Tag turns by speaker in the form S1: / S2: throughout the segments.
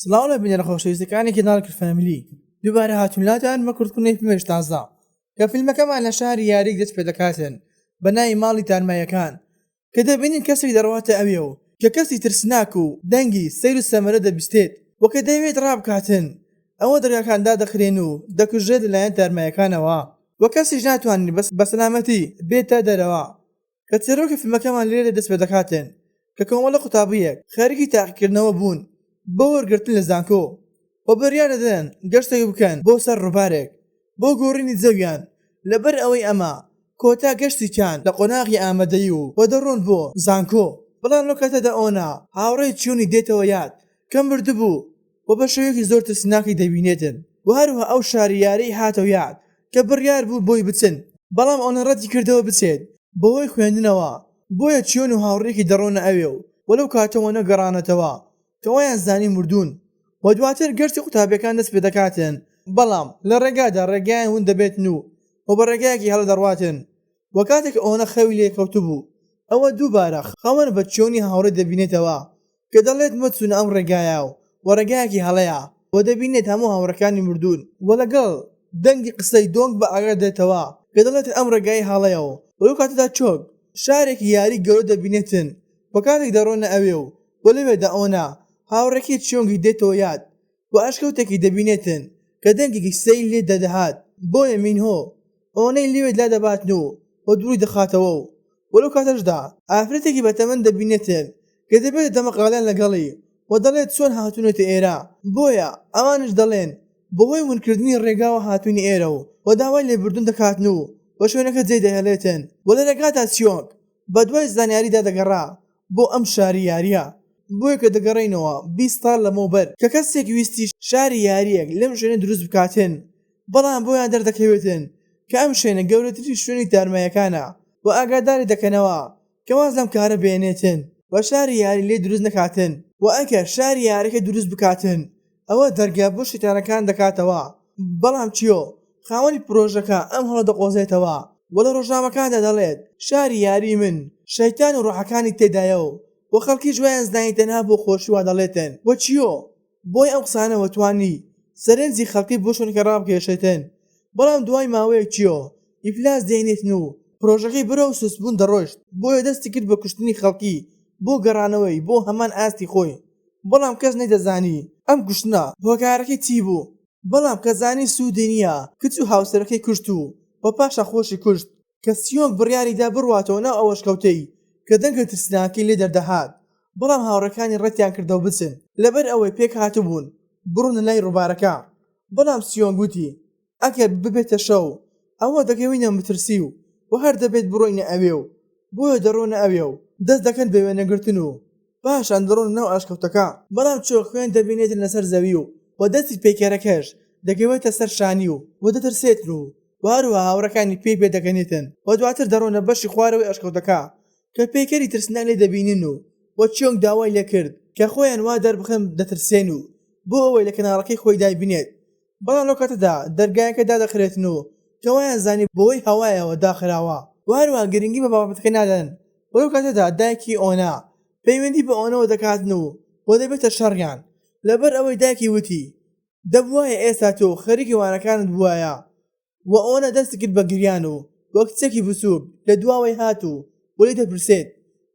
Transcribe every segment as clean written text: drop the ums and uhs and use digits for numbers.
S1: سڵاو لە بینەرە خۆشەویستەکانی کەناڵی فەمیلی دووبارە هاتوونلاتان بە کورتکردنەوەی فیلمێکی تازە کە فیلمەکەمان لە شاری یاریک دەست پێ دەکاتن بە ناوی ماڵی تارماییەکان کە دەبینین کەسێک دەڕواتە ئەوێ و کە کەسی ترسناک و دەنگی سەیر و سەمەرە دەبیستێت و کە دەوێت ڕابکاتن ئەوە دەرگاکاندا دەخرێن و دەکوژێت لەلایەن تارماییەکانەوە و کەسیش ناتوانین بە سەلامەتی بێتە دەرەوە کە چێرۆکی فیلمەکەمان لێرە دەست پێ دەکاتن کە کۆمەڵە قوتابیەک خەریکی تاقیکردنەوە بوون بۆ وەرگرتن لە زانکۆ و بڕیار دەدەن گەشتێک بکەن بۆ سەر ڕووبارێک بۆ گۆڕینی جەویان لەبەر ئەوەی ئەمە کۆتا گەشتیان لە قۆناغی ئامادەیی و دەڕۆن بۆ زانکۆ بەڵام لەو کاتەدا ئۆنا هاوڕێی چیونی دێتەوە یاد کە مردبوو و بە شێوەیەکی زۆر ترسناکی دەبینێتن و هەروەها ئەو شاریارەی هاتەوە یاد کە بڕیار بوو بۆی بچن بەڵام ئەوە ڕەتی کردەوە بچێت بەهۆی خوێندنەوە بۆیە چیۆن و هاوڕێکی دەڕۆنە ئەوێ و وەلەو کاتەوە نەگەڕانەتەوە کەوایان زانی مردوون و دواتر گەشتی قوتابیەکان دەست پێ دەکاتن بەڵام لە ڕێگادا ڕێگایان هون دەبێتن و بە ڕێگایەکی هەڵە دەڕواتن و کاتێک ئەوەنە خەوی لێ کەوتو بوو ئەوە دووبارە خەوەن بە چۆنی هاوڕێ دەبینێتەوە کە دەڵێت مەچونە ئەم ڕێگایە و ڕێگایەکی هەڵەیە و دەبینێت هەموو هاوڕەکانی مردوون و لەگەڵ دەنگی قسەی دۆنگ بە ئاگا دێتەوە کە دەڵێت ئەم ڕێگای هەڵەیە و لەو کاتەدا چۆک شارێکی یاری گەورە دەبینێتن و کاتێک دەڕۆنە ئەوێ و لەوێدا ئەونا هاوڕێکی چۆنگی دێتەوە یاد و ئاشکەوتێکی دەبینێتن کە دەنگێکی سەی لێ دەدەهات بۆیە مینهۆ ئەوەنەی لێوێت لا دەباتن و دووری دەخاتەوە و لەو کاتەشدا ئافرەتێکی بەتەمەن دەبینێتن کە دەبێت دەمەقالێن لەگەڵی و دەڵێت چۆن هاتوونێتە ئێرە بۆیە ئەوانش دەڵێن بەهۆی ونکردنی ڕێگاوە هاتوونی ئێرە و داوای لێبوردن دەکاتن و بە شوێنەکە جێ دەهێڵێتن و لە ڕێگادا چیۆک بە دوای زانیاریدا دەگەڕا بۆ ئەم شاری یاریە بۆیە کە دەگەڕێنەوە 20 ساڵ لەمەوبەر کە کەسێک ویستی شاری یاریەک لەم شوێنە دروست بکاتن بەڵام بۆیان دەردەکەوێتن کە ئەم شوێنە گەورەتری شوێنی تارماییەکانە و ئاگاداری دەکەنەوە کە واز لەم کارە بێنێتن و شاری یاری لێ دروست نەکاتن و ئەگەر شاری یاریەکە دروست بکاتن ئەوە دەرگا بۆ شیتانەکان دەکاتەوە بەڵام چیۆ خاوەنی پرۆژەکە ئەم هەڵە دەقۆزێتەوە و لە ڕۆژنامەکاندا دەڵێت شاری یاری من شەیتان و ڕوحەکانی تێدایە و خەڵکی جوایان زانی تەنها بۆ خۆشی وا دەڵێتن وە چیۆ بۆی ئەم قسانەوە توانی سەرنجی خەڵکی بۆ شوێنەکە ڕابکێشێتن بەڵام دوای ماوەیەک چیۆ ئیفلاس دێنێتن و پرۆژەکەی برە و سوسبوون دەڕۆشت بۆیە دەستی کرد بە کوشتنی خەڵکی بۆ گەڕانەوەی بۆ هەمان ئاستی خۆی بەڵام کەس نەیدەزانی ئەم کوشتنە هۆکارەکەی چی بوو بەڵام کە زانی سوودی نییە کچ و هاوسەرەکەی کوشت و بە پاشە خۆشی کوشت کە سیۆنگ بڕیاریدا بڕواتەوە ناو ئەوەش کەوتەی کە دەنگە ترسناکی لێ دەردەهات بەڵام هاوڕەکانی ڕەتیان کردەوە بچن لەبەر ئەوەی پێک هاتوبوون بڕونە لای ڕووبارەکە بەڵام سیۆنگ گوتی ئەگەر ببێتە شەو ئەوە دەکەوینە مترسی و هەر دەبێت بڕۆینە ئەوێ و بۆیە دەڕۆنە ئەوێ و دەست دەکەن بە وێنەگرتن و پاشان دەڕۆن ناو ئاشکەوتەکە بەڵام چۆ خوێن دەبینێتن لەسەر زەوی و دەستی پێکێرەکەش دەگەوێتە سەر شانی و دەترسێتن و هەروە هاوڕەکانی پێی پێ دەکەنێتن و دواتر دەڕۆنە بەشی خوارەوەی ئاشکەوتەکە کە پێکەری ترسناک لێ دەبینن و چۆنگ داوای لێ کرد کە خۆیان وا دەربخەم دەترسێن و بۆ ئەوەی لە کەناڵەکەی خۆی دایبینێت بەڵام لەو کاتەدا دەرگایەکەدا دەخرێتن و کەوایان زانی بۆی هەوایەوە داخراوە و هەروە گرنگی بە بابەتەکە نادەن و لەو کاتەدا دایکی ئۆنا پەیوەندی بە ئەوەوە دەکاتن و دەبێتە شەڕیان لەبەر ئەوەی دایکی وتی دەبوایە ئێستا تۆ خەریکی وانەکانت بووایە و ئەوەنە دەستی کرد بە گریان و وەک کچێکی بچووک لە دواوەی هات و وەلی دەپرسێت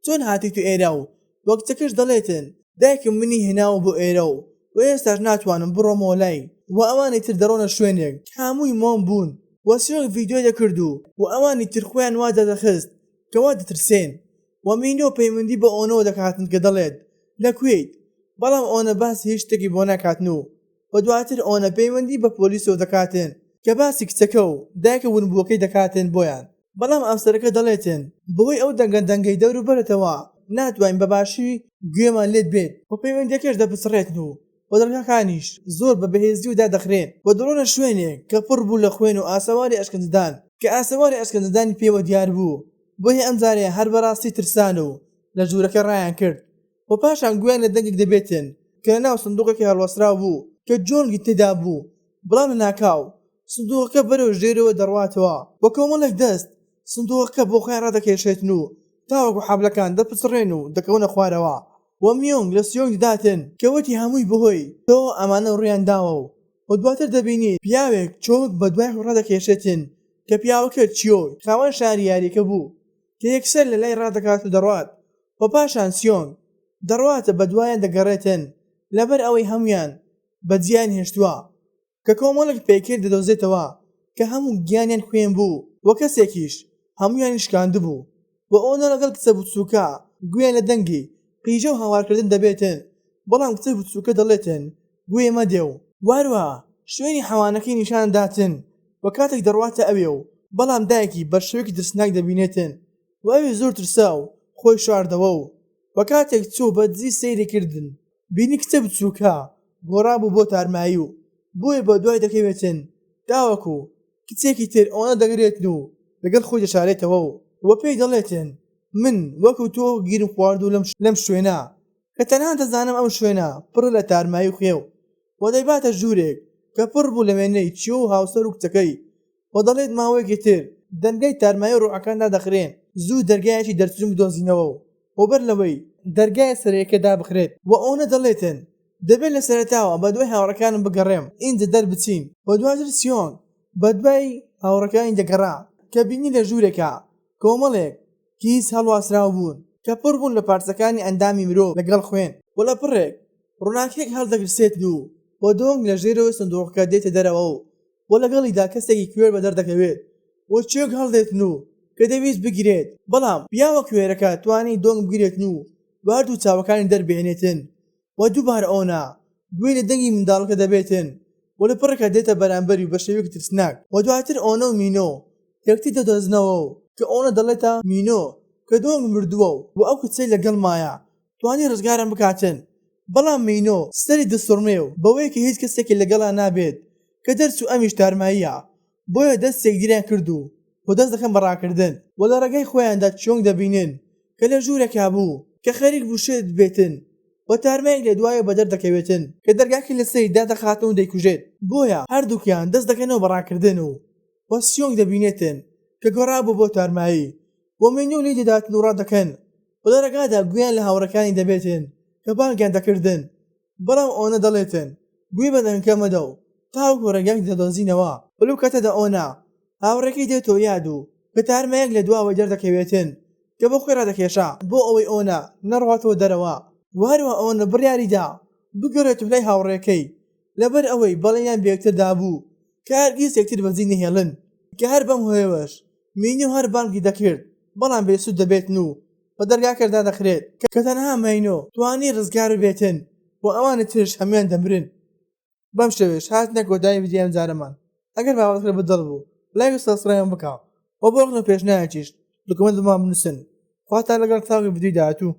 S1: چۆن هاتیت و ئێرە و وەک کچەکەش دەڵێتن دایکم منی هێناوە بۆ ئێرە و ئێستاش ناتوانم بڕۆمەوە لای و ئەوانی تر دەڕۆنە شوێنێک هەمووی مۆم بوون و سیۆنگ ڤیدیۆی دەکرد و ئەوانی تر خۆیان وا دەدەخست کەوا دەترسێن و مینۆ پەیوەندی بە ئۆنەوە دەکاتن کە دەڵێت لەکوێیت بەڵام ئۆنە باسی هیچ شتێکی بۆ ناکاتن و دواتر ئۆنە پەیوەندی بە پۆلیسەوە دەکاتن کە باسی کچەکە و دایکە ونبووەکەی دەکاتن بۆیان بەڵام ئەفسەرەکە دەڵێتن بەهۆی ئەو دەنگەی دەور و بەرەتەوە ناتوانین بەباشی گوێمان لێت بێت و پەیوەندیەکەش دەپسڕێتن و دەرگاکانیش زۆر بە بەهێزی و دادەخرێن و دەڕۆنە شوێنێک کە پڕ بوو لە خوێن و ئاسەواری ئەشکەنجدان کە ئاسەواری ئەشکەنجدانی پێوە دیار بوو بۆیە ئەم جارێ هەر بەڕاستی ترسان و لە ژوورەکە ڕایان کرد و پاشان گویان لە دەنگێک دەبێتن کە ناو سندوقێکی هەڵوەسراو بوو کە جۆنگی تێدا بوو بەڵام لە ناکاو سندوقەکە بەرەو ژێرەوە دەڕواتەوە وە کۆمەڵێک دەست سندوقەکە بۆ خۆیان ڕادەکێشێتن و تاوەکو حەبلەکان دەپسڕێن و دەکەونە خوارەوە و میۆنگ لە سیۆنگ دەداتن کەوتی هەمووی بهۆی تۆ ئەمانە ڕویان داوە و دواتر دەبینیت پیاوێک چۆک بە دوای ڕادەکێشێتن کە پیاوەکە چیۆی خاوەن شاری یاریەکە بوو کە یەکسەر لە لای ڕادەکات و دەڕوات و پاشان سیۆنگ دەڕواتە بە دوایان دەگەڕێتن لەبەر ئەوەی هەمویان بە جیان هێشتووە کە کۆمەڵێک پێکرد دەدۆزێتەوە کە هەموو گیانیان خوێن بوو وە کەسێکیش هەمویان شکاند بوو و ئەوە لەگەڵ کچە بچووکە گوێن لە دەنگی قیژە و هاوارکردن دەبێتن بەڵام کچە بچووکە دەڵێتن گوێ مەدێ و واروە شوێنی حەوانەکەی نیشان داتن و کاتێک دەڕواتە ئەوێ و بەڵام دایکی بە شێوەیەکی ترسناک دەبینێتن و ئەوێ زۆر ترسا و خۆی شاردەوە و کاتێک چوو بە دزی سەیری کردن بینی کچە بچووکە گۆڕابوو بۆ تارمایی و بۆیە بە دوای دەکەوێتن داوەکو کچێکی تر ئەوەنە دەگرێتن و لەگەڵ خۆی دەشارێتەوە و پێی دەڵێتن من وەکو تۆ گیرم خوارد و لەم شوێنە کە تەنها دەزانم ئەم شوێنە پڕ لە تارمایی و خوێو و دەیباتە ژوورێک کە پڕ بوو لە وێنەی چیۆ و هاوسەر و کچەکەی و دەڵێت ماوەیەکی تر دەرگای تارمایی و ڕوعەکاندا دەخرێن زوو دەرگایەکی دەرچوون بدۆزینەوە و بەر لەوەی دەرگای سەرەکەدا بخرێت و ئەوەنە دەڵێتن دەبێت لە سەرەتاوە بە دوای هاوڕەکانم بگەڕێم ئینجا دەربچین و دواتر سیۆنگ بە دوای هاوڕەکانی دەگەڕا کە بینی لە ژوورێکە کۆمەڵێک کیس هەڵواسراو بوون کە پڕ بوون لە پارچەکانی ئەندامی مرۆڤ لەگەڵ خوێن و لە پڕێک ڕووناکێک هەڵدەگرسێتن و دۆنگ لە ژێرەوە سندوقەکە دێتە دەرەوە و لەگەڵیدا کەسێکی کوێر بە دەردەکەوێت و چێک هەڵدێتن و کە دەویست بگرێت بەڵام پیاوە کوێرەکە توانی دۆنگ بگرێتن و باردوو چاوەکانی دەربێنێتن و دووبارە ئەونا گوێ لە دەنگی منداڵەکە دەبێتن و لە پڕەکە دێتە بەرامبەری بە شێوەیەکی ترسناک و دواتر ئەوە و مینۆ یەکتی دەدۆزنەوە کە ئەوە دەڵێتە مینۆ کە دۆنگ مردووە و ئەو کچەی لەگەڵ مایە توانی ڕزگارم بکاتن بەڵام مینۆ سەری دەسوڕمێ و بەوەی کە هیچ کەسێکی لەگەڵا نابێت کە دەرچوو ئەمیش تارماییە بۆیە دەستێک گیریان کردو و دەست دەکەن بەڕاکردن و لە ڕێگەی خۆیاندا چۆنگ دەبینن کە لە ژوورێکا بوو کە خەریک بوو شێت بێتن و تارمایەک لە دوایە بە دەردەکەوێتن کە دەرگاکی لەسەری دادەخاتن و دەیکوژێت بۆیە هەردووکیان دەست دەکەنەوە بەڕاکردن و سیۆنگ دەبینێتن کە گۆڕابوو بۆ تارمایی و مینۆ لی دەداتن و ڕادەکەن و لە ڕێگادا گویان لە هاوڕەکانی دەبێتن کە بانگیان دەکردن بەڵام ئەوەنە دەڵێتن گوێ بەدەنکە مەدە و تاوەکو ڕێگاک دەدۆزینەوە بەلو کاتەدا ئەونا هاوڕێکی دێتەوە یاد و کە تارمایەک لە دواوەی دەردەکەوێتن کە بۆ خۆی ڕادەکێشا بۆ ئەوەی ئەونا نەڕواتەوە دەرەوە واروە ئەوەنە بڕیاریدا بگەڕێت و لای هاوڕێکەی لەبەر ئەوەی بەڵێنیان بێکتردا بوو کە هەرگیز یەکتر بەجێ نەهێڵن کە هەر بەم هۆیەوەش مینۆ هەر بانگی دەکرد بەڵام بێسوود دەبێتن و بە دەرگاکەدا دەخرێت کە تەنها مینۆ توانی ڕزگار بێتن و ئەوانە ترش هەمویان دەمرن بەم شێوەیەش هاتنە کۆتایی ڤیدیۆ جارەمان ئەگەر باوەڕتر بەدڵ بوو لایک و سابسکرایب بکە و بۆ ڕۆژنە پێشنیارێکیش لە کۆمەنت بنووسن خواتان لەگەڵ تاوی ڤیدیۆ داهاتوو